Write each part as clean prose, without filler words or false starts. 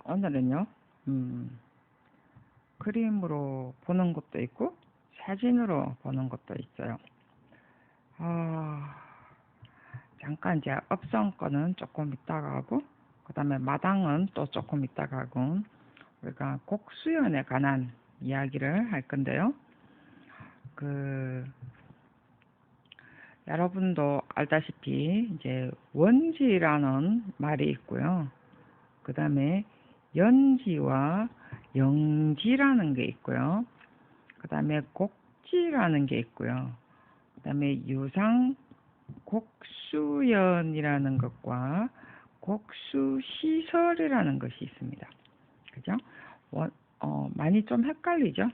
오늘은요, 그림으로 보는 것도 있고, 사진으로 보는 것도 있어요. 아, 잠깐 이제 업성 거는 조금 이따가 하고, 그 다음에 마당은 또 조금 이따가 하고, 우리가 곡수연에 관한 이야기를 할 건데요. 여러분도 알다시피, 이제 원지라는 말이 있고요. 그 다음에 연지와 영지라는 게 있고요. 그 다음에 곡지라는 게 있고요. 그 다음에 유상 곡수연이라는 것과 곡수시설이라는 것이 있습니다. 그죠? 많이 좀 헷갈리죠?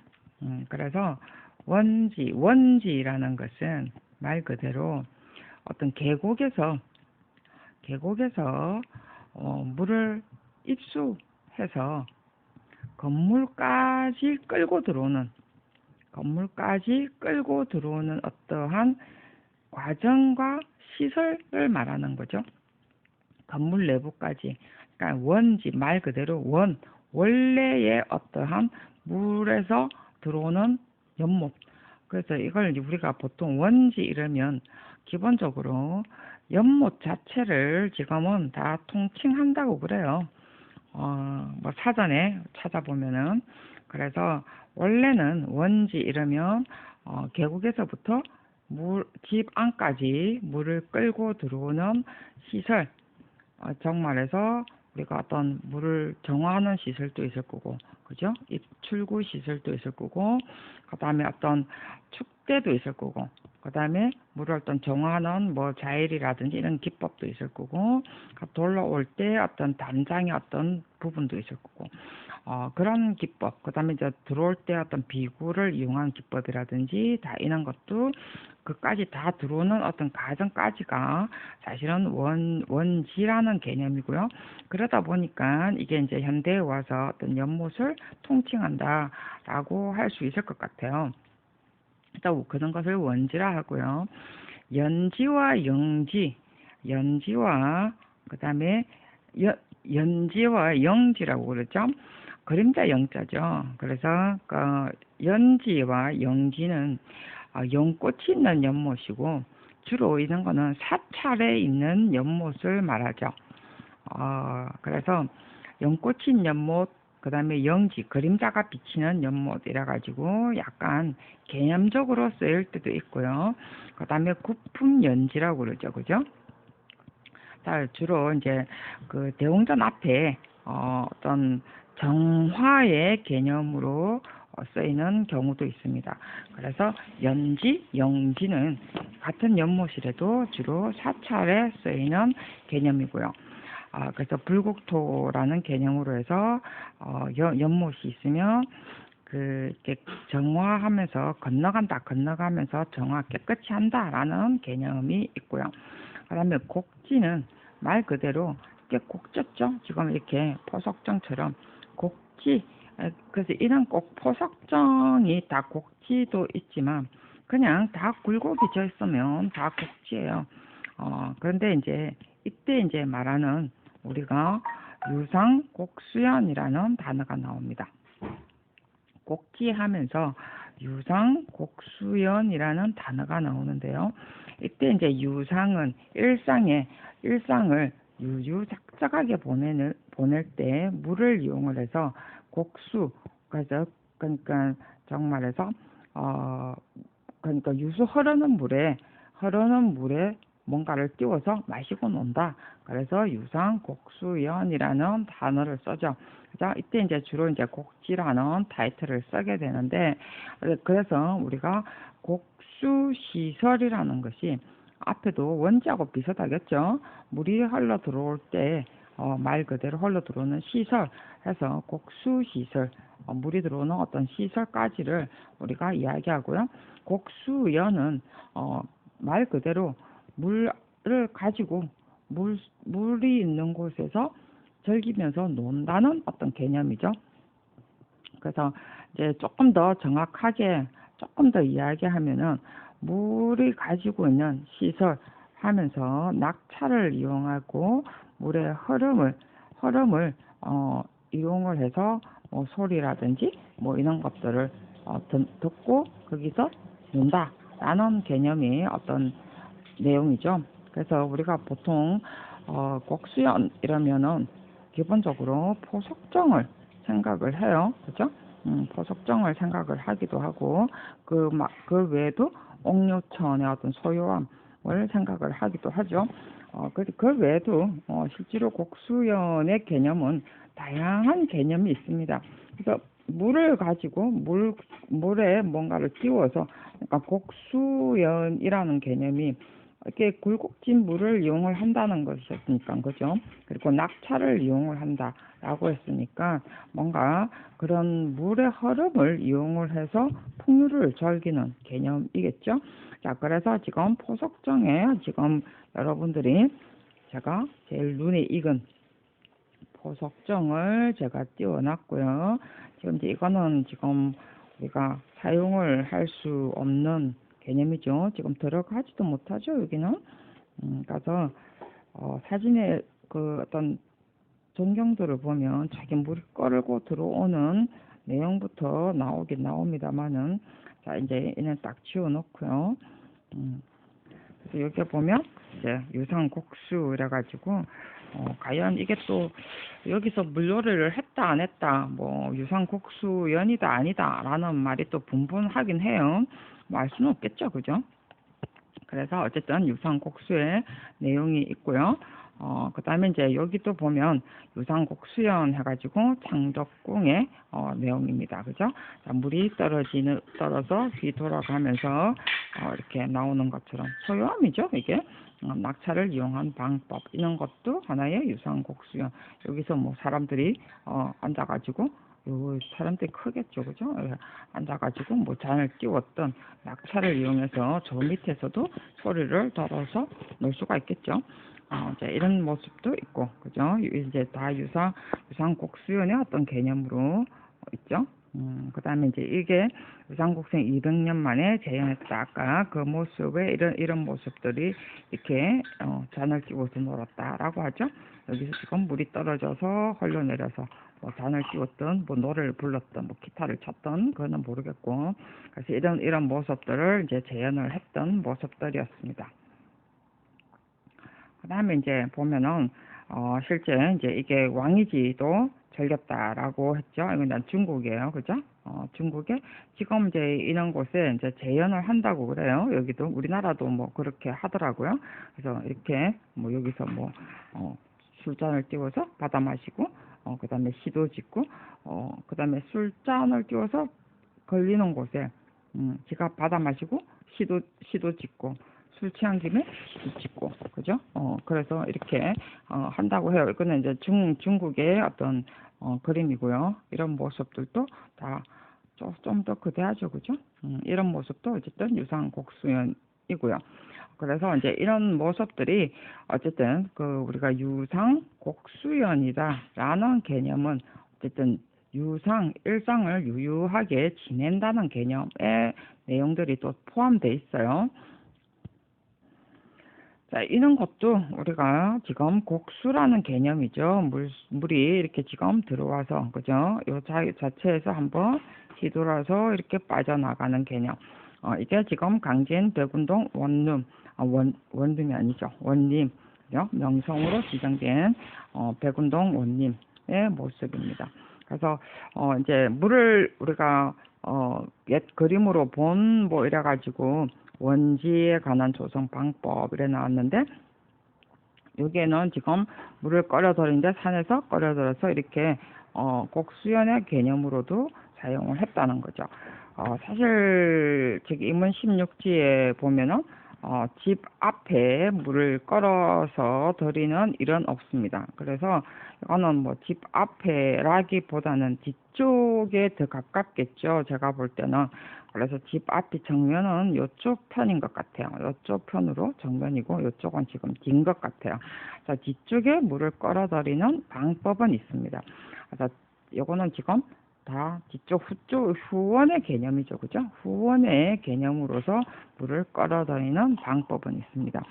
그래서 원지라는 것은 말 그대로 어떤 계곡에서 물을 입수해서 건물까지 끌고 들어오는 어떠한 과정과 시설을 말하는 거죠. 건물 내부까지. 그러니까 원지, 말 그대로 원래의 어떠한 물에서 들어오는 연못. 그래서 이걸 우리가 보통 원지 이러면 기본적으로 연못 자체를 지금은 다 통칭한다고 그래요. 뭐 사전에 찾아보면은. 그래서 원래는 원지 이러면 계곡에서부터 집 안까지 물을 끌고 들어오는 시설, 정말해서 우리가 어떤 물을 정화하는 시설도 있을 거고, 그죠? 입출구 시설도 있을 거고, 그 다음에 어떤 축대도 있을 거고, 그 다음에 물을 어떤 정화하는 뭐 자일이라든지 이런 기법도 있을 거고, 돌아올 때 어떤 담장의 어떤 부분도 있을 거고, 그런 기법, 그 다음에 이제 들어올 때 어떤 비구를 이용한 기법이라든지 다 이런 것도 그까지 다 들어오는 어떤 과정까지가 사실은 원지라는 개념이고요. 그러다 보니까 이게 이제 현대에 와서 어떤 연못을 통칭한다라고 할 수 있을 것 같아요. 일단 그런 것을 원지라 하고요. 연지와 그 다음에 연지와 영지라고 그러죠. 그림자 영자죠. 그래서 연지와 영지는 연꽃이 있는 연못이고, 주로 이런 거는 사찰에 있는 연못을 말하죠. 그래서 연꽃인 연못, 그 다음에 영지, 그림자가 비치는 연못 이래 가지고 약간 개념적으로 쓰일 때도 있고요. 그 다음에 구품연지라고 그러죠. 그죠? 주로 이제 그 대웅전 앞에 어떤 정화의 개념으로 쓰이는 경우도 있습니다. 그래서 연지, 영지는 같은 연못이라도 주로 사찰에 쓰이는 개념이고요. 그래서 불국토라는 개념으로 해서 연못이 있으면 이렇게 정화하면서 건너가면서 정화 깨끗이 한다라는 개념이 있고요. 그다음에 곡지는 말 그대로 이렇게 곡졌죠. 지금 이렇게 포석정처럼 곡지. 그래서 이런 꼭 포석정이 다 곡지도 있지만 그냥 다 굴곡이 져 있으면 다 곡지예요. 그런데 이때 말하는 우리가 유상곡수연이라는 단어가 나옵니다. 곡지하면서 유상곡수연이라는 단어가 나오는데요. 이때 유상은 일상을 유유작작하게 보낼 때 물을 이용을 해서 곡수, 그러니까 정말해서 그러니까 유수 흐르는 물에 뭔가를 띄워서 마시고 논다. 그래서 유상곡수연이라는 단어를 써죠. 그죠? 이때 주로 곡지라는 타이틀을 쓰게 되는데, 그래서 우리가 곡수시설이라는 것이 앞에도 원지하고 비슷하겠죠. 물이 흘러 들어올 때 말 그대로 흘러 들어오는 시설 해서 곡수시설, 물이 들어오는 어떤 시설까지를 우리가 이야기하고요. 곡수연은 말 그대로 물을 가지고 물이 있는 곳에서 즐기면서 논다는 어떤 개념이죠. 그래서 조금 더 정확하게 조금 더 이야기하면은 물이 가지고 있는 시설 하면서 낙차를 이용하고 물의 흐름을 이용을 해서 뭐 소리라든지 뭐 이런 것들을 듣고 거기서 는다라는 개념이 어떤 내용이죠. 그래서 우리가 보통 곡수연 이러면은 기본적으로 포석정을 생각을 해요. 그죠? 포석정을 생각을 하기도 하고 그 외에도 옥류천의 어떤 소요함을 생각을 하기도 하죠. 그 외에도 실제로 곡수연의 개념은 다양한 개념이 있습니다. 그래서 물을 가지고 물에 뭔가를 띄워서, 그러니까 곡수연이라는 개념이 이렇게 굴곡진 물을 이용을 한다는 것이었으니까, 그죠? 그리고 낙차를 이용을 한다라고 했으니까 뭔가 그런 물의 흐름을 이용을 해서 풍류를 즐기는 개념이겠죠. 자, 그래서 지금 포석정에 지금 여러분들이 제가 제일 눈에 익은 포석정을 제가 띄워놨고요. 지금 이제 이거는 지금 우리가 사용을 할 수 없는 개념이죠. 지금 들어가지도 못하죠, 여기는. 그래서 사진에 그 어떤 전경들을 보면 자기 물이 끓고 들어오는 내용부터 나오긴 나옵니다만은, 자, 이제 얘는 딱 지워놓고요. 그래서 여기 보면 이제 유상곡수 이래가지고 과연 이게 또 여기서 물놀이를 했다 안 했다, 뭐 유상곡수연이다 아니다 라는 말이 또 분분하긴 해요. 뭐 알 수는 없겠죠, 그죠? 그래서 어쨌든 유상곡수의 내용이 있고요. 그 다음에 이제 여기 또 보면 유상곡수연 해가지고 창덕궁의 내용입니다. 그죠? 자, 물이 떨어서 뒤 돌아가면서 이렇게 나오는 것처럼 소요함이죠, 이게. 낙차를 이용한 방법, 이런 것도 하나의 유상곡수연. 여기서 뭐 사람들이 앉아가지고, 요 사람들이 크겠죠, 그죠? 앉아가지고 뭐 잔을 띄웠던 낙차를 이용해서 저 밑에서도 소리를 덜어서 놓을 수가 있겠죠. 이제 이런 모습도 있고, 그죠? 이제 다 유상곡수연의 어떤 개념으로 있죠. 그 다음에 이제 이게 유상곡수연 200년 만에 재현했다. 아까 그 모습에 이런 모습들이 이렇게 잔을 띄워서 놀았다라고 하죠. 여기서 지금 물이 떨어져서 흘러내려서 뭐 잔을 띄웠던, 뭐 노래를 불렀던, 뭐 기타를 쳤던, 그거는 모르겠고, 그래서 이런 모습들을 이제 재현을 했던 모습들이었습니다. 그 다음에 이제 보면은 실제 이제 이게 왕이지도 즐겼다라고 했죠. 이건 중국이에요, 그죠? 중국에 지금 이제 이런 곳에 이제 재현을 한다고 그래요. 여기도 우리나라도 뭐 그렇게 하더라고요. 그래서 이렇게 뭐 여기서 뭐 술잔을 띄워서 받아 마시고, 그 다음에 시도 짓고, 그 다음에 술잔을 띄워서 걸리는 곳에 지가 받아 마시고 시도 짓고, 술 취한 김에 시도 짓고, 그죠? 그래서 이렇게 한다고 해요. 이거는 이제 중국의 어떤 그림이고요. 이런 모습들도 다 좀 더 거대하죠, 그죠? 이런 모습도 어쨌든 유상곡수연이고요. 그래서 이제 이런 모습들이 어쨌든 그 우리가 유상곡수연이다라는 개념은 어쨌든 일상을 유유하게 지낸다는 개념의 내용들이 또 포함되어 있어요. 자, 이런 것도 우리가 지금 곡수라는 개념이죠. 물이 이렇게 지금 들어와서, 그죠? 요 자체에서 한번 뒤돌아서 이렇게 빠져나가는 개념. 이게 지금 강진 백운동 원룸, 원룸이 아니죠. 원림, 그죠? 명성으로 지정된 백운동 원림의 모습입니다. 그래서 이제 물을 우리가 옛 그림으로 본 뭐 이래가지고 원지에 관한 조성 방법 이래 나왔는데, 여기에는 지금 물을 끓여들이는데 산에서 끓여들어서 이렇게 곡수연의 개념으로도 사용을 했다는 거죠. 사실 저기 임원 16지에 보면은 집 앞에 물을 끌어서 들이는 일은 없습니다. 그래서 이거는 뭐 집 앞에라기보다는 뒤쪽에 더 가깝겠죠, 제가 볼 때는. 그래서 집 앞이 정면은 이쪽 편인 것 같아요. 이쪽 편으로 정면이고, 이쪽은 지금 뒤인 것 같아요. 자, 뒤쪽에 물을 끌어들이는 방법은 있습니다. 그래서 요거는 지금 다 뒤쪽 후원의 개념이죠, 그죠? 후원의 개념으로서 물을 끌어들이는 방법은 있습니다.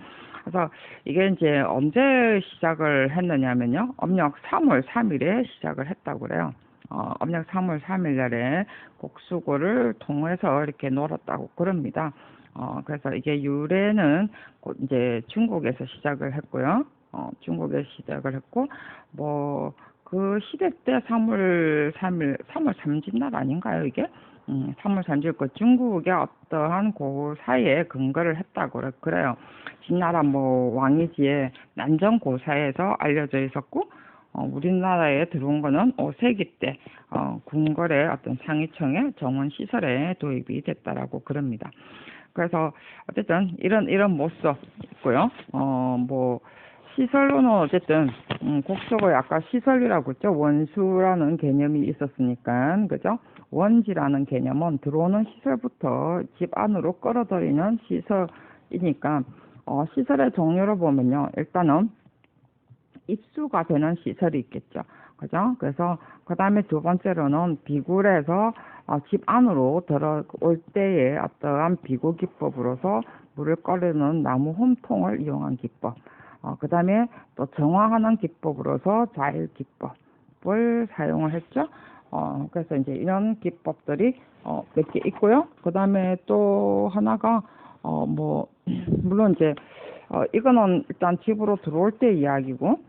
그래서 이게 이제 언제 시작을 했느냐면요. 음력 3월 3일에 시작을 했다고 그래요. 음력 3월 3일 날에 곡수고를 통해서 이렇게 놀았다고 그럽니다. 그래서 이게 유래는 곧 이제 중국에서 시작을 했고요. 중국에서 시작을 했고, 뭐, 그 시대 때 3월 3일, 3월 3일 날 아닌가요, 이게? 3월 3일 그 중국의 어떠한 고사에 근거를 했다고 그래요. 진나라 뭐 왕이지에 난정 고사에서 알려져 있었고, 우리나라에 들어온 거는 5세기 때 궁궐의 어떤 상위층의 정원 시설에 도입이 됐다라고 그럽니다. 그래서 어쨌든 이런 모습 있고요. 뭐 시설로는 어쨌든 곡수고 아까 시설이라고 했죠. 원수라는 개념이 있었으니까 그죠. 원지라는 개념은 들어오는 시설부터 집 안으로 끌어들이는 시설이니까 시설의 종류로 보면요. 일단은 입수가 되는 시설이 있겠죠. 그죠? 그래서 그 다음에 두 번째로는 비굴에서 집 안으로 들어올 때의 어떠한 비구 기법으로서 물을 꺼내는 나무 홈통을 이용한 기법. 그 다음에 또 정화하는 기법으로서 자일 기법을 사용을 했죠. 그래서 이제 이런 기법들이 몇 개 있고요. 그 다음에 또 하나가 뭐 물론 이제 이거는 일단 집으로 들어올 때 이야기고,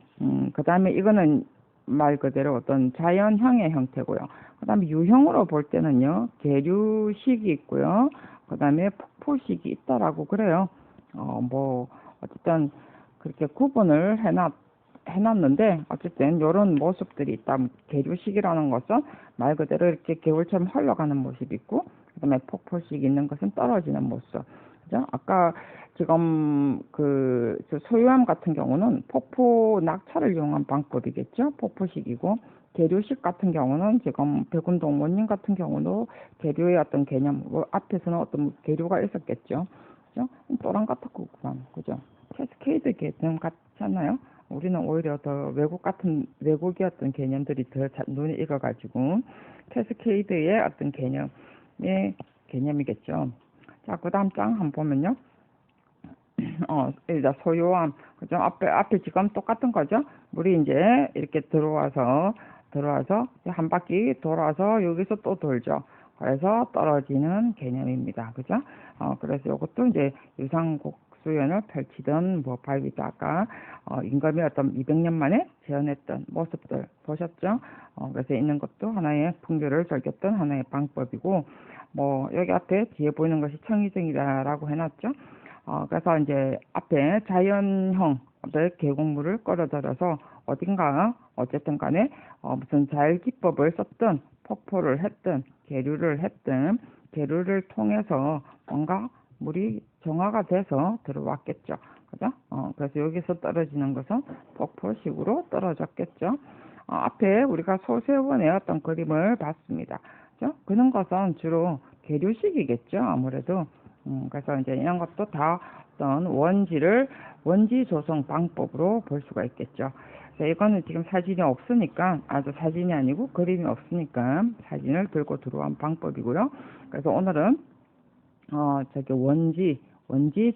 그 다음에 이거는 말 그대로 어떤 자연형의 형태고요. 그 다음에 유형으로 볼 때는요, 계류식이 있고요. 그 다음에 폭포식이 있다라고 그래요. 뭐, 어쨌든 그렇게 구분을 해놨는데, 어쨌든 이런 모습들이 있다. 계류식이라는 것은 말 그대로 이렇게 개울처럼 흘러가는 모습이 있고, 그 다음에 폭포식이 있는 것은 떨어지는 모습. 그죠? 아까 지금 저 소유암 같은 경우는 폭포 낙차를 이용한 방법이겠죠. 폭포식이고 계류식 같은 경우는 지금 백운동무님 같은 경우도 계류의 어떤 개념, 앞에서는 어떤 계류가 있었겠죠. 그죠? 또랑 같았구만, 그죠? 캐스케이드 개념 같지 않나요? 우리는 오히려 더 외국의 어떤 개념들이 더 눈에 익어가지고 캐스케이드의 어떤 개념이겠죠. 자, 그 다음 장 한번 보면요. 일단 소요함, 그죠? 앞에 지금 똑같은 거죠? 물이 이제 이렇게 들어와서 한 바퀴 돌아서 여기서 또 돌죠. 그래서 떨어지는 개념입니다. 그죠? 그래서 이것도 이제 유상곡수연을 펼치던 뭐 바위도 아까 임금이 어떤 200년 만에 재현했던 모습들 보셨죠? 그래서 있는 것도 하나의 풍류를 즐겼던 하나의 방법이고, 뭐 여기 앞에 뒤에 보이는 것이 청희정이다라고 해놨죠. 그래서 이제 앞에 자연형 계곡물을 끌어들여서 어딘가 어쨌든 간에 무슨 자일 기법을 썼든 폭포를 했든 계류를 했든 계류를 통해서 뭔가 물이 정화가 돼서 들어왔겠죠. 그죠? 그래서 여기서 떨어지는 것은 폭포식으로 떨어졌겠죠. 앞에 우리가 소세원의 어떤 그림을 봤습니다. 그죠? 그런 것은 주로 계류식이겠죠. 아무래도. 그래서 이제 이런 것도 다 어떤 원지 조성 방법으로 볼 수가 있겠죠. 이거는 지금 사진이 없으니까, 사진이 아니고 그림이 없으니까 사진을 들고 들어온 방법이고요. 그래서 오늘은, 저기 원지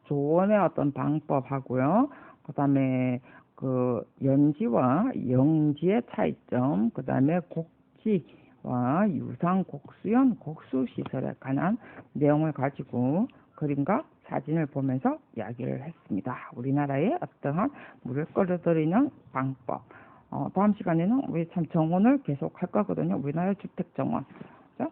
조원의 어떤 방법하고요. 그 다음에 그 연지와 영지의 차이점, 그 다음에 곡지와 유상 곡수연 곡수 시설에 관한 내용을 가지고 그림과 사진을 보면서 이야기를 했습니다. 우리나라의 어떠한 물을 끌어들이는 방법. 다음 시간에는 우리 참 정원을 계속 할 거거든요. 우리나라 주택 정원. 그죠?